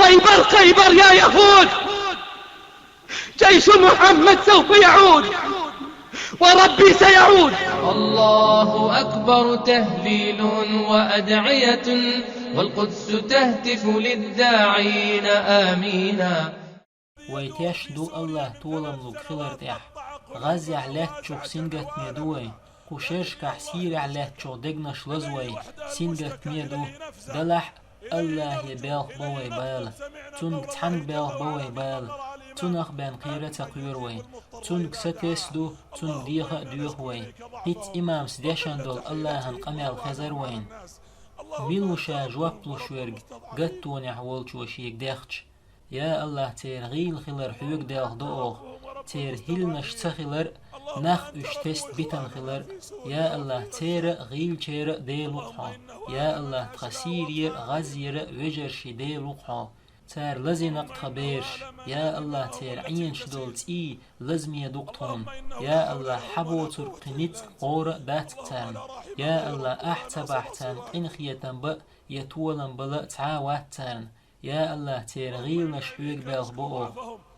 خيبر خيبر يا يهود، جيش محمد سوف يعود وربي سيعود. الله أكبر تهليل وأدعية، والقدس تهتف للداعين آمينا. ويتشدو الله طولم لك خلر تح غزي على تشوك سنجت ميدوي قشرش كحسير على تشوك دقنش لزوي سنجت ميدو دلح الله يبالغ بوي بال تونك تحن بالغ بوي بال تونخ بين قيرة تقويروي تونك ستسدو تونك ديخ ديوخوي هيت إمام سديشان دول الله هنقمي الخزر وين ميلوشا جوابلو شورج قدتوني حولش وشيك ديختش. يا الله تير غيل خلر حيوك داخ دوغ تير هيلنش تخلر نخ اشتست بيتن خلر. يا الله تير غيل تير دي لقحا. يا الله تخسير غزير وجرش دي لقحا تير لزنق تخبيرش. يا الله تير عين شدول تي لزمي دقتون. يا الله حبو ترقنيت قور باتك تان. يا الله احتب احتان انخيتن بأ يتولن بلا تعاوات تان. يا الله تير غيل نشحوك بالغ بؤوغ.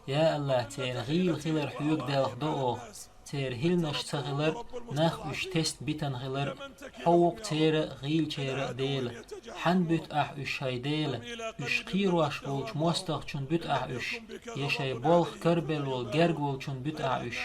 يا الله تير غيل خلر حيوك دالغ دوغ تير هيل نشتغلر نخ اشتست بيتن غلر حوق تير غيل تير ديل حن بيت اح اش هاي ديل اش قيرو اش بولش موستغ چون بيت اح اش يشاي بولخ كربل والجرگ والچون بيت اح اش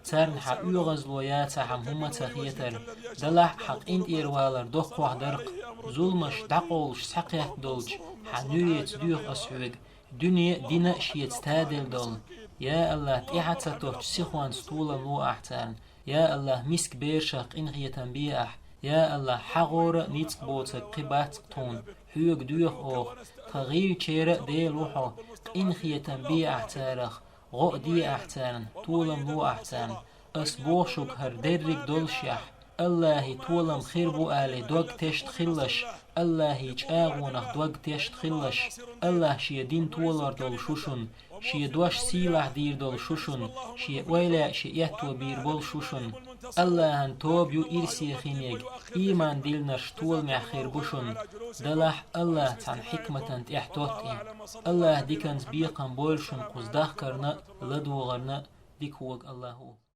ترن حق يغز لويات هم هما تخيتر دلح حق انت ايروالر دوخ واح درق ظلمش دقولش سقيت دولج حنويت ديوخ اسحوك دنيا دينا شيت تادل دول. يا الله تيحتساتوه سيخوان ستولا مو احتان. يا الله مسك بيرشق انغيتن بيح. يا الله حغور نيتك بوتك قبات تون حيوك ديوخ اوخ تغير تشير دي لوحو انغيتن بي احتارخ غو دي احتان طولا مو احتان اسبوشك هر درك دول شح. الله طولم خيربو آلي دوغ تشت خلش. الله يجاغونخ دوغ تشت خلش. الله شي دين طولر دول شوشن شي دوش سيلح دير دول شوشن شي ويلا شي يهتو بير بول شوشن. الله هن توبيو إرسي خينيق إيمان ديلنش طول مع خير بوشن دلح الله تان حكمة تحتوتي. الله ديكنز بيقن بولشن قزدخ كرنا لدو غرنا ديكوغ الله.